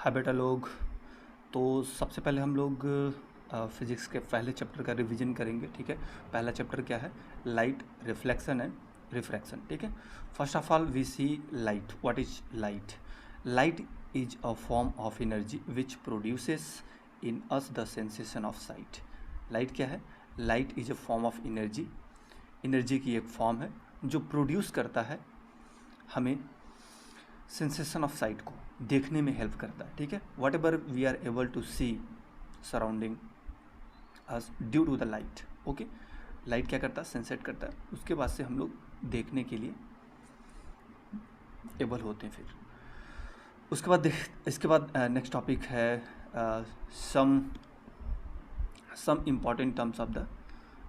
हाँ बेटा लोग, तो सबसे पहले हम लोग फिजिक्स के पहले चैप्टर का रिवीजन करेंगे। ठीक है, पहला चैप्टर क्या है? Light, reflection and refraction. ठीक है, first of all we see light. What is light? Light is a form of energy which produces in us the sensation of sight. Light क्या है? Light is a form of energy, energy की एक form है जो produce करता है हमें sensation of site को देखने में हेल्प करता है। ठीक है, whatever we are able to see surrounding us due to the light. Okay, light क्या करता है? सेंसेट करता है, उसके बाद से हम लोग देखने के लिए एबल होते हैं। फिर उसके बाद इसके बाद नेक्स्ट टॉपिक है some important terms of the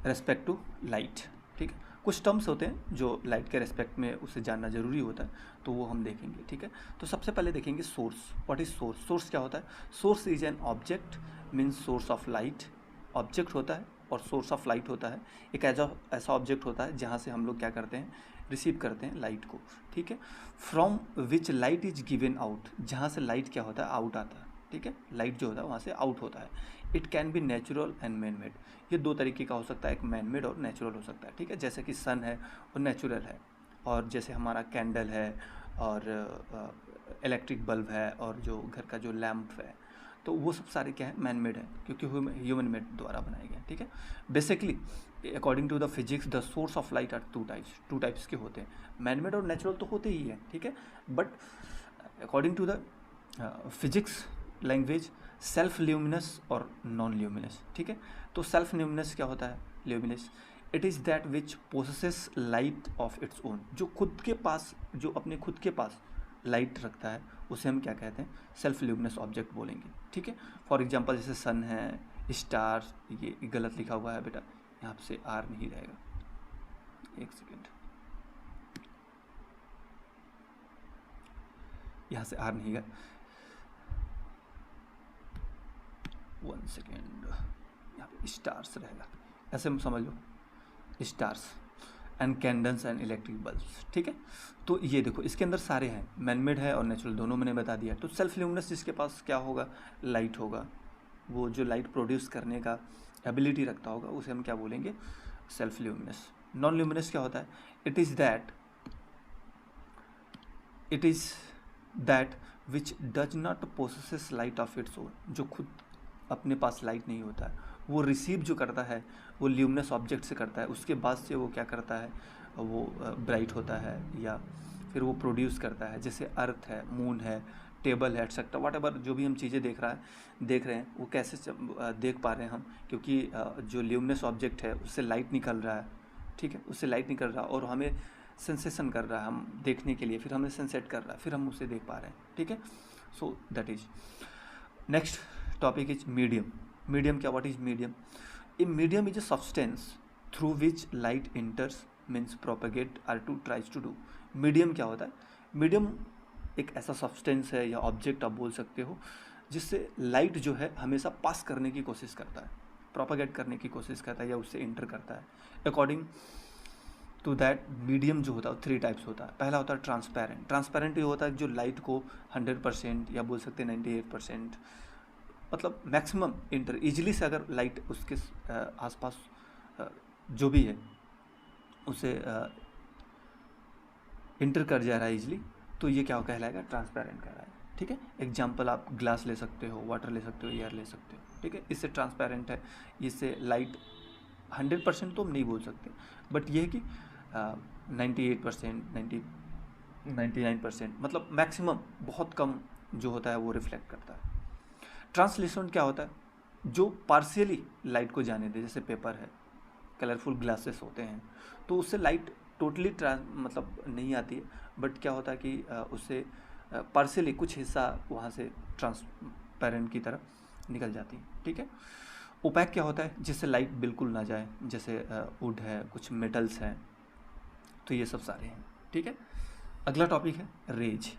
respect to light. ठीक है, कुछ टर्म्स होते हैं जो लाइट के रेस्पेक्ट में उसे जानना जरूरी होता है, तो वो हम देखेंगे। ठीक है, तो सबसे पहले देखेंगे source. What is source? Source क्या होता है? Source is an object means source of light. Object होता है और सोर्स ऑफ लाइट होता है। एक ऐसा ऑब्जेक्ट होता है जहाँ से हम लोग क्या करते हैं? रिसीव करते हैं लाइट को। ठीक है, from which light is given out, जहाँ से लाइट क्या होता है? आउट आता है। ठीक है, लाइट जो होता है वहाँ से आउट होता है। It can be natural and man made. ये दो तरीके का हो सकता है, एक मैन मेड और नेचुरल हो सकता है। ठीक है, जैसे कि सन है वो नेचुरल है, और जैसे हमारा कैंडल है और इलेक्ट्रिक बल्ब है और जो घर का जो लैम्प है, तो वो सब सारे क्या है? मैन मेड है, क्योंकि ह्यूमन मेड द्वारा बनाए गए हैं। ठीक है, basically according to the physics the source of light are two types के होते हैं। मैन मेड और नेचुरल तो होते ही हैं। ठीक है, but according to the physics language, self luminous और नॉन ल्यूमिनस। ठीक है, तो सेल्फ ल्यूमिनस क्या होता है? Luminous it is that which possesses light of its own, जो खुद के पास, जो अपने खुद के पास लाइट रखता है, उसे हम क्या कहते हैं? सेल्फ ल्यूमिनस ऑब्जेक्ट बोलेंगे। ठीक है, फॉर एग्जांपल जैसे सन है, स्टार, ये गलत लिखा हुआ है बेटा, यहाँ से आर नहीं रहेगा, एक सेकेंड, यहाँ से आर नहीं है, 1 सेकेंड, यहाँ पे स्टार्स रहेगा, ऐसे में समझ लो, stars and candles and electric bulbs. ठीक है, तो ये देखो इसके अंदर सारे हैं, मैनमेड है और नेचुरल, दोनों मैंने बता दिया। तो सेल्फ ल्यूमिनस जिसके पास क्या होगा? लाइट होगा, वो जो लाइट प्रोड्यूस करने का एबिलिटी रखता होगा, उसे हम क्या बोलेंगे? Self luminous. नॉन ल्यूमिनस क्या होता है? It is that which does not possesses light of its own, जो खुद अपने पास लाइट नहीं होता है, वो रिसीव जो करता है वो ल्यूमिनस ऑब्जेक्ट से करता है, उसके बाद से वो क्या करता है? वो ब्राइट होता है या फिर वो प्रोड्यूस करता है। जैसे अर्थ है, मून है, टेबल है, एक्सेट्रा वट एवर जो भी हम चीज़ें देख रहे हैं, वो कैसे देख पा रहे हैं हम? क्योंकि जो ल्यूमिनस ऑब्जेक्ट है उससे लाइट निकल रहा है। ठीक है, उससे लाइट निकल रहा है और हमें सेंसेशन कर रहा है, हम देखने के लिए, फिर हमें सेंसेट कर रहा है, फिर हम उसे देख पा रहे हैं। ठीक है, so that is next topic is medium. Medium क्या? What is medium? A medium is a substance through which light enters means propagate or to tries to do. Medium क्या होता है? मीडियम एक ऐसा सब्सटेंस है या ऑब्जेक्ट आप बोल सकते हो जिससे लाइट जो है हमेशा पास करने की कोशिश करता है, प्रोपेगेट करने की कोशिश करता है या उससे इंटर करता है। अकॉर्डिंग टू दैट मीडियम जो होता है 3 टाइप्स होता है। पहला होता है ट्रांसपेरेंट। ट्रांसपेरेंट ये होता है जो लाइट को 100% या बोल सकते हैं 98%, मतलब मैक्सिमम इंटर इजीली से, अगर लाइट उसके आसपास जो भी है उसे इंटर कर जा रहा है इजीली, तो ये क्या कहलाएगा? ट्रांसपेरेंट कह रहा है। ठीक है, एग्जाम्पल आप ग्लास ले सकते हो, वाटर ले सकते हो, एयर ले सकते हो। ठीक है, इससे ट्रांसपेरेंट है, इससे लाइट 100% तो हम नहीं बोल सकते, बट ये है कि 98%, 99%, मतलब मैक्सिमम बहुत कम जो होता है वो रिफ्लेक्ट करता है। ट्रांसलेशन क्या होता है? जो पार्शियली लाइट को जाने दे, जैसे पेपर है, कलरफुल ग्लासेस होते हैं, तो उससे लाइट टोटली मतलब नहीं आती है, बट क्या होता है कि उससे पार्शियली कुछ हिस्सा वहाँ से ट्रांसपेरेंट की तरफ निकल जाती है। ठीक है, ओपैक क्या होता है? जिससे लाइट बिल्कुल ना जाए, जैसे वुड है, कुछ मेटल्स हैं, तो ये सब सारे हैं। ठीक है, अगला टॉपिक है रेज।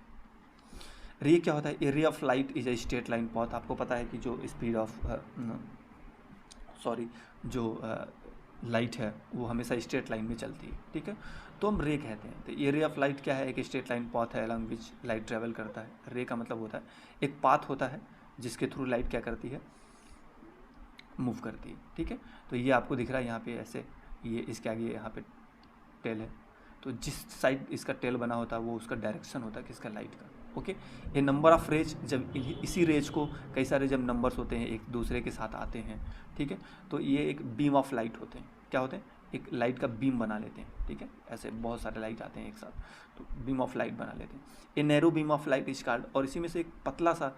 रे क्या होता है? Area of light is a straight line path. आपको पता है कि जो स्पीड ऑफ जो लाइट है वो हमेशा स्ट्रेट लाइन में चलती है, ठीक है, तो हम रे कहते हैं। तो ये रे ऑफ लाइट क्या है, एक स्ट्रेट लाइन पाथ है अलॉन्ग विच लाइट ट्रेवल करता है। रे का मतलब होता है एक पाथ होता है जिसके थ्रू लाइट क्या करती है, मूव करती है, ठीक है। तो ये आपको दिख रहा है यहाँ पे ऐसे, ये इसके आगे यहाँ पे टेल है, तो जिस साइड इसका टेल बना होता है वो उसका डायरेक्शन होता है किसका, लाइट का, ओके। ये नंबर ऑफ रेज, जब इसी रेज को कई सारे जब नंबर्स होते हैं एक दूसरे के साथ आते हैं, ठीक है, तो ये एक बीम ऑफ लाइट होते हैं। क्या होते हैं, एक लाइट का बीम बना लेते हैं, ठीक है, ऐसे बहुत सारे लाइट आते हैं एक साथ, तो बीम ऑफ लाइट बना लेते हैं। A narrow beam of light is called, और इसी में से एक पतला सा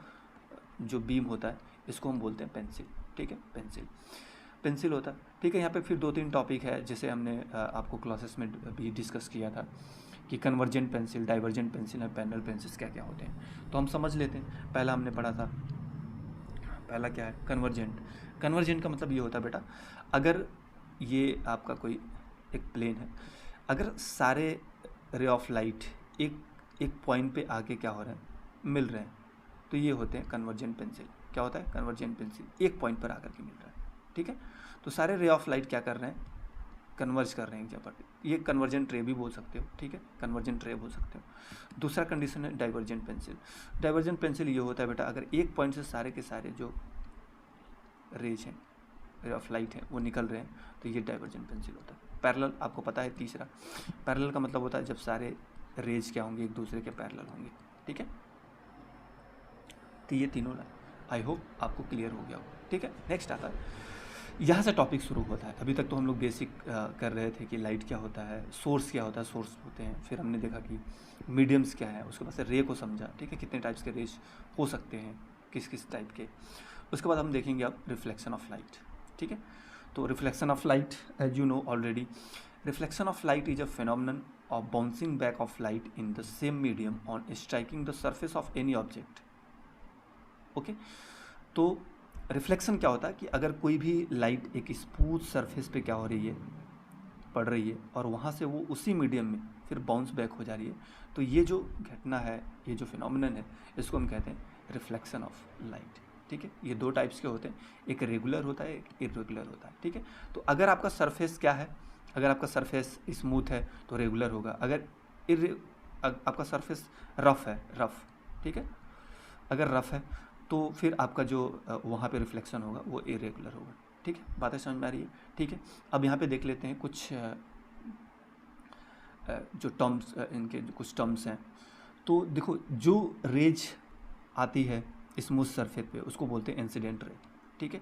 जो बीम होता है इसको हम बोलते हैं पेंसिल, ठीक है, पेंसिल होता है, ठीक है। यहाँ पे फिर 2-3 टॉपिक है जिसे हमने आपको क्लासेस में भी डिस्कस किया था कि कन्वर्जेंट पेंसिल, डाइवर्जेंट पेंसिल और पैरेलल पेंसिल्स क्या क्या होते हैं, तो हम समझ लेते हैं। पहला हमने पढ़ा था, पहला क्या है, कन्वर्जेंट का मतलब ये होता है बेटा, अगर ये आपका कोई एक प्लेन है, अगर सारे रे ऑफ लाइट एक पॉइंट पे आके क्या हो रहे हैं, मिल रहे हैं, तो ये होते हैं कन्वर्जेंट पेंसिल। क्या होता है, कन्वर्जेंट पेंसिल एक पॉइंट पर आकर के मिल रहा है, ठीक है। तो सारे रे ऑफ लाइट क्या कर रहे हैं, कन्वर्ज कर रहे हैं एक जगह पर। ये कन्वर्जेंट रे भी बोल सकते हो, ठीक है, कन्वर्जेंट रे बोल सकते हो। दूसरा कंडीशन है डाइवर्जेंट पेंसिल। डाइवर्जेंट पेंसिल ये होता है बेटा, अगर एक पॉइंट से सारे के सारे जो रेज हैं, रे ऑफ लाइट है, वो निकल रहे हैं, तो ये डाइवर्जेंट पेंसिल होता है। पैरेलल आपको पता है, तीसरा पैरेलल का मतलब होता है जब सारे रेज क्या होंगे, एक दूसरे के पैरेलल होंगे, ठीक है। तो ये तीनों आई होप आपको क्लियर हो गया हो, ठीक है। नेक्स्ट आता है, यहाँ से टॉपिक शुरू होता है। अभी तक तो हम लोग बेसिक कर रहे थे कि लाइट क्या होता है, सोर्स क्या होता है, सोर्स होते हैं, फिर हमने देखा कि मीडियम्स क्या है, उसके बाद से रे को समझा, ठीक है, कितने टाइप्स के रेज हो सकते हैं, किस किस टाइप के। उसके बाद हम देखेंगे अब रिफ्लेक्शन ऑफ लाइट, ठीक है। तो reflection of light, as you know already, reflection of light is a phenomenon of bouncing back of light in the same medium on striking the surface of any object, okay. तो reflection क्या होता है कि अगर कोई भी light एक smooth surface पे क्या हो रही है, पड़ रही है, और वहाँ से वो उसी मीडियम में फिर बाउंस बैक हो जा रही है, तो ये जो घटना है, ये जो फिनोमिनन है, इसको हम कहते हैं रिफ्लेक्शन ऑफ लाइट, ठीक है। ये 2 टाइप्स के होते हैं, एक रेगुलर होता है, एक इरेगुलर होता है, ठीक है। तो अगर आपका सरफेस क्या है, अगर आपका सरफेस स्मूथ है तो रेगुलर होगा, अगर आपका सरफेस रफ है, रफ, ठीक है, अगर रफ है तो फिर आपका जो वहाँ पे रिफ्लेक्शन होगा वो इरेगुलर होगा, ठीक है। बातें समझ में आ रही है, ठीक है। अब यहाँ पे देख लेते हैं कुछ जो टर्म्स, इनके कुछ टर्म्स हैं। तो देखो, जो रेज आती है स्मूथ सरफेस पे उसको बोलते हैं इंसिडेंट रे, ठीक है।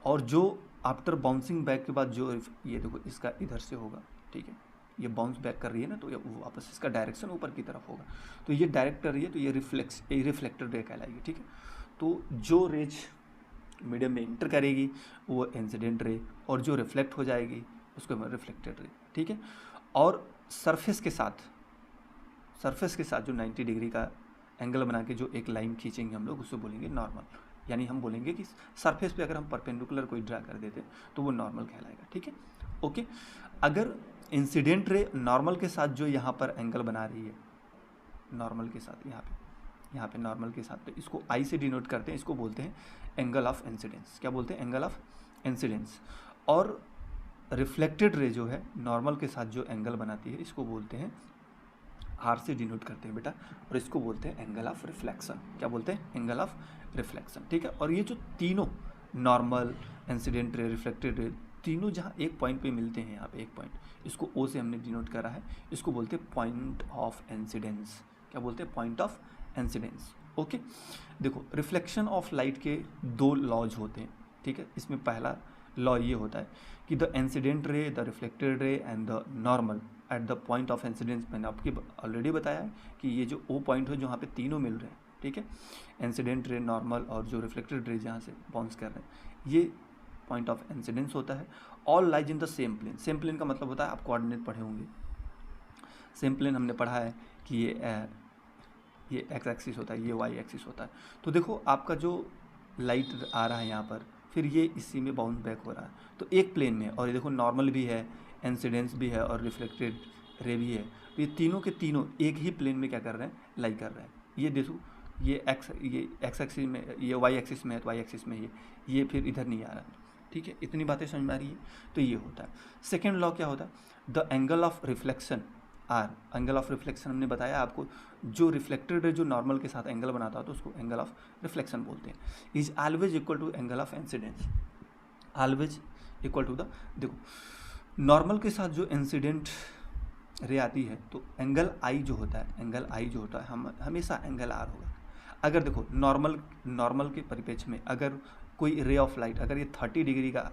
और जो आफ्टर बाउंसिंग बैक के बाद जो ये देखो इसका इधर से होगा, ठीक है, ये बाउंस बैक कर रही है ना, तो ये वापस इसका डायरेक्शन ऊपर की तरफ होगा, तो ये डायरेक्ट कर रही है, तो ये रिफ्लेक्टेड रे कहलाएगी, ठीक है। तो जो रेज मीडियम में इंटर करेगी वो इंसिडेंट रे, और जो रिफ्लेक्ट हो जाएगी उसको रिफ्लेक्टेड रे, ठीक है। और सरफेस के साथ जो 90 डिग्री का एंगल बना के जो एक लाइन खींचेंगे हम लोग, उसको बोलेंगे नॉर्मल। यानी हम बोलेंगे कि सरफेस पे अगर हम परपेंडिकुलर कोई ड्रा कर देते तो वो नॉर्मल कहलाएगा, ठीक है, ओके। अगर इंसिडेंट रे नॉर्मल के साथ जो यहाँ पर एंगल बना रही है, नॉर्मल के साथ यहाँ पे नॉर्मल के साथ, तो इसको आई से डिनोट करते हैं, इसको बोलते हैं एंगल ऑफ इंसिडेंस। क्या बोलते हैं, एंगल ऑफ इंसिडेंस। और रिफ्लेक्टेड रे जो है नॉर्मल के साथ जो एंगल बनाती है, इसको बोलते हैं, आर से डिनोट करते हैं बेटा, और इसको बोलते हैं एंगल ऑफ रिफ्लेक्शन। क्या बोलते हैं, एंगल ऑफ रिफ्लेक्शन, ठीक है। और ये जो तीनों normal, incident ray, reflected ray, तीनों जहाँ एक पॉइंट पे मिलते हैं, यहाँ पे एक पॉइंट, इसको ओ से हमने डिनोट करा है, इसको बोलते हैं पॉइंट ऑफ इंसिडेंस। क्या बोलते हैं, पॉइंट ऑफ इंसिडेंस, ओके। देखो, रिफ्लेक्शन ऑफ लाइट के 2 लॉज होते हैं, ठीक है। इसमें पहला लॉ ये होता है कि the incident ray, the reflected ray and the normal at the point of incidence. मैंने आपकी ऑलरेडी बताया है कि ये जो ओ पॉइंट है जहाँ पे तीनों मिल रहे हैं, ठीक है, इंसिडेंट रे, नॉर्मल और जो रिफ्लेक्टेड रे जहाँ से बाउंस कर रहे हैं, ये पॉइंट ऑफ इंसिडेंस होता है। All lies in the same plane. Same plane का मतलब होता है, आप कोऑर्डिनेट पढ़े होंगे, सेम प्लेन हमने पढ़ा है कि ये एक्स एक्सिस होता है, ये वाई एक्सिस होता है। तो देखो, आपका जो लाइट आ रहा है यहाँ पर, फिर ये इसी में बाउंस बैक हो रहा है, तो एक प्लेन में, और ये देखो नॉर्मल भी है, इंसिडेंस भी है और रिफ्लेक्टेड रे भी है, तो ये तीनों के तीनों एक ही प्लेन में क्या कर रहे हैं, लाई कर रहे हैं। ये देखो, ये एक्स एक्सिस में, ये वाई एक्सिस में है, तो वाई एक्सिस में ये फिर इधर नहीं आ रहा है, ठीक है, इतनी बातें समझ में आ रही है। तो ये होता है। सेकेंड लॉ क्या होता है, the angle of reflection R, angle of reflection हमने बताया आपको, जो रिफ्लेक्टेड रे जो नॉर्मल के साथ एंगल बनाता है तो उसको एंगल ऑफ रिफ्लेक्शन बोलते हैं, is always equal to angle of incidence, always equal to the, देखो नॉर्मल के साथ जो इंसिडेंट रे आती है तो एंगल आई जो होता है, एंगल आई जो होता है हम हमेशा एंगल आर होगा। अगर देखो नॉर्मल के परिप्रेक्ष्य में अगर कोई रे ऑफ लाइट अगर ये 30 डिग्री का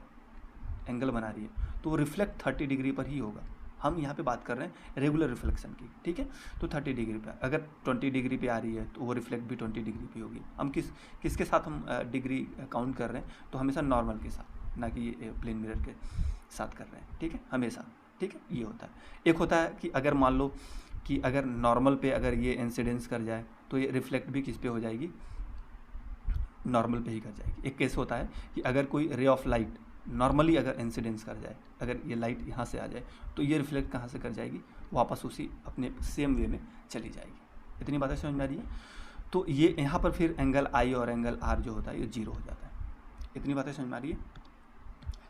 एंगल बना रही है तो वो रिफ्लेक्ट 30 डिग्री पर ही होगा। हम यहाँ पे बात कर रहे हैं रेगुलर रिफ्लेक्शन की, ठीक है। तो 30 डिग्री पे, अगर 20 डिग्री पे आ रही है तो वो रिफ्लेक्ट भी 20 डिग्री पे होगी। हम किसके साथ हम डिग्री काउंट कर रहे हैं, तो हमेशा नॉर्मल के साथ, ना कि प्लेन मिरर के साथ कर रहे हैं, ठीक है, हमेशा, ठीक है। ये होता है। एक होता है कि अगर मान लो कि अगर नॉर्मल पे अगर ये इंसिडेंस कर जाए तो ये रिफ्लेक्ट भी किस पे हो जाएगी, नॉर्मल पे ही कर जाएगी। एक केस होता है कि अगर कोई रे ऑफ लाइट नॉर्मली अगर इंसिडेंस कर जाए, अगर ये लाइट यहाँ से आ जाए तो ये रिफ्लेक्ट कहाँ से कर जाएगी, वापस उसी अपने सेम वे में चली जाएगी। इतनी बातें समझ में आ रही है। तो ये यहाँ पर फिर एंगल आई और एंगल आर जो होता है ये 0 हो जाता है। इतनी बातें समझ में आ रही है,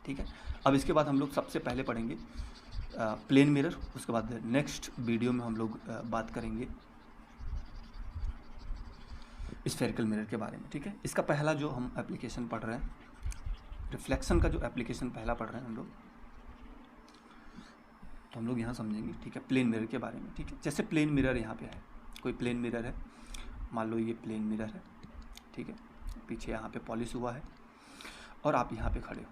ठीक है। अब इसके बाद हम लोग सबसे पहले पढ़ेंगे प्लेन मिरर, उसके बाद नेक्स्ट वीडियो में हम लोग बात करेंगे स्फेरिकल मिरर के बारे में, ठीक है। इसका पहला जो हम एप्लीकेशन पढ़ रहे हैं, रिफ्लेक्शन का जो एप्लीकेशन पहला पढ़ रहे हैं हम लोग, तो हम लोग यहाँ समझेंगे, ठीक है, प्लेन मिरर के बारे में, ठीक है। जैसे प्लेन मिरर यहाँ पे है, कोई प्लेन मिरर है, मान लो ये प्लेन मिरर है, ठीक है, पीछे यहाँ पे पॉलिश हुआ है और आप यहाँ पे खड़े हो,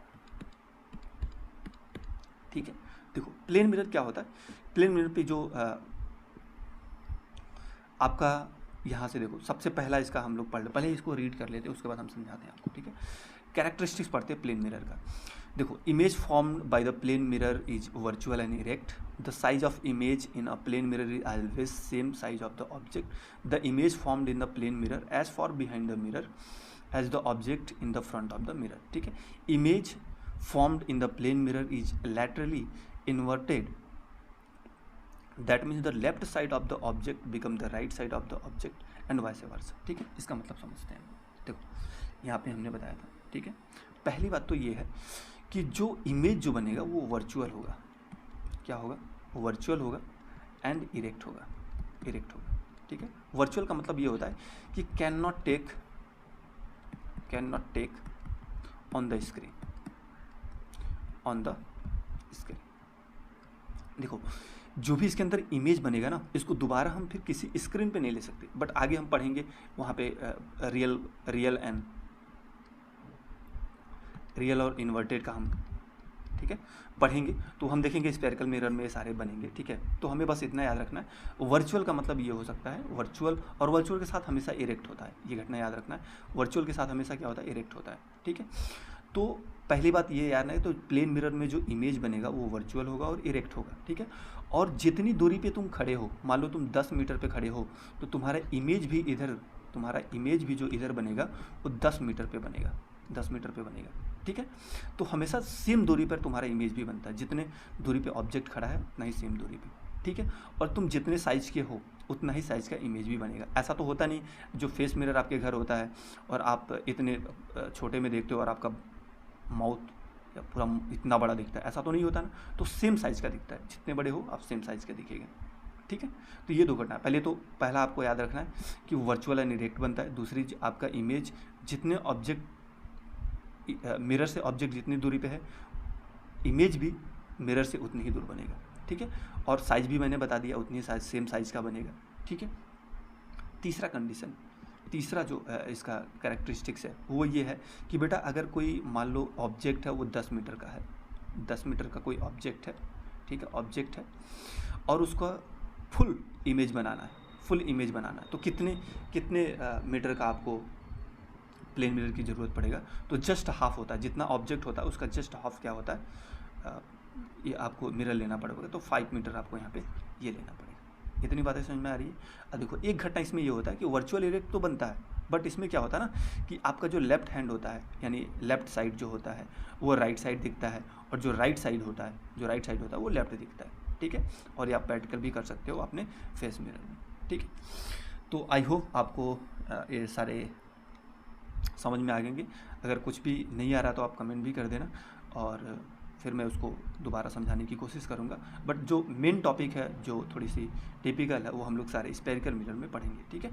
ठीक है। देखो प्लेन मिरर क्या होता है, प्लेन मिरर पे जो आपका यहाँ से देखो, सबसे पहला इसका हम लोग पढ़ ले, पहले इसको रीड कर लेते हैं, उसके बाद हम समझाते हैं आपको, ठीक है। कैरेक्टरिस्टिक्स पढ़ते हैं प्लेन मिरर का। देखो, image formed by the plane mirror is virtual and erect, the size of image in a plane mirror is always same size of the object, the image formed in the plane mirror as far behind the mirror as the object in the front of the mirror, ठीक है। Image formed in the plane mirror is laterally inverted, that means the left side of the object become the right side of the object and vice versa, ठीक है। इसका मतलब समझते हैं। देखो यहाँ पे हमने बताया था, ठीक है। पहली बात तो ये है कि जो इमेज जो बनेगा वो वर्चुअल होगा, क्या होगा, वर्चुअल होगा एंड इरेक्ट होगा, इरेक्ट होगा, ठीक है। वर्चुअल का मतलब ये होता है कि can not take on the screen, on the screen. देखो जो भी इसके अंदर इमेज बनेगा ना, इसको दोबारा हम फिर किसी स्क्रीन पे नहीं ले सकते, बट आगे हम पढ़ेंगे वहाँ पे रियल और इन्वर्टेड का हम, ठीक है, पढ़ेंगे। तो हम देखेंगे स्फेरिकल मिरर में ये सारे बनेंगे, ठीक है। तो हमें बस इतना याद रखना है, वर्चुअल का मतलब ये हो सकता है, वर्चुअल, और वर्चुअल के साथ हमेशा इरेक्ट होता है, ये घटना याद रखना है, वर्चुअल के साथ हमेशा क्या होता है, इरेक्ट होता है, ठीक है। तो पहली बात ये याद है, तो प्लेन मिरर में जो इमेज बनेगा वो वर्चुअल होगा और इरेक्ट होगा, ठीक है। और जितनी दूरी पे तुम खड़े हो, मान लो तुम 10 मीटर पे खड़े हो, तो तुम्हारा इमेज भी जो इधर बनेगा वो 10 मीटर पे बनेगा, 10 मीटर पे बनेगा, ठीक है। तो हमेशा सेम दूरी पर तुम्हारा इमेज भी बनता है, जितने दूरी पे ऑब्जेक्ट खड़ा है उतना ही सेम दूरी पे, ठीक है। और तुम जितने साइज़ के हो उतना ही साइज़ का इमेज भी बनेगा। ऐसा तो होता नहीं जो फेस मिरर आपके घर होता है और आप इतने छोटे में देखते हो और आपका माउथ या पूरा इतना बड़ा दिखता है, ऐसा तो नहीं होता ना। तो सेम साइज़ का दिखता है, जितने बड़े हो आप सेम साइज़ का दिखेगा, ठीक है। तो ये दो घटना है। पहला आपको याद रखना है कि वर्चुअल एंड इरेक्ट बनता है। दूसरी आपका इमेज जितने ऑब्जेक्ट मिरर से ऑब्जेक्ट जितनी दूरी पे है, इमेज भी मिरर से उतनी ही दूर बनेगा, ठीक है। और साइज़ भी मैंने बता दिया, उतनी साइज सेम साइज़ का बनेगा, ठीक है। तीसरा जो इसका कैरेक्टरिस्टिक्स है वो ये है कि बेटा अगर कोई मान लो ऑब्जेक्ट है वो 10 मीटर का है, 10 मीटर का कोई ऑब्जेक्ट है, ठीक है, ऑब्जेक्ट है, और उसका फुल इमेज बनाना है, तो कितने मीटर का आपको प्लेन मिरर की ज़रूरत पड़ेगा। तो जस्ट हाफ होता है, जितना ऑब्जेक्ट होता है उसका जस्ट हाफ क्या होता है, ये आपको मिरर लेना पड़ेगा। तो 5 मीटर आपको यहाँ पे ये लेना पड़ेगा। इतनी बातें समझ में आ रही है। अब देखो एक घटना इसमें ये होता है कि वर्चुअल इरेक्ट तो बनता है, बट इसमें क्या होता है ना कि आपका जो लेफ्ट हैंड होता है, यानी लेफ्ट साइड जो होता है वो राइट साइड दिखता है, और जो राइट साइड होता है वो लेफ्ट दिखता है, ठीक है। और ये आप प्रैक्टिकल भी कर सकते हो अपने फेस मिरर में, ठीक है। तो आई होप आपको ये सारे समझ में आ जाएंगे। अगर कुछ भी नहीं आ रहा तो आप कमेंट भी कर देना और फिर मैं उसको दोबारा समझाने की कोशिश करूँगा। बट जो मेन टॉपिक है, जो थोड़ी सी टिपिकल है, वो हम लोग सारे स्पेरिकल मिरर में पढ़ेंगे, ठीक है।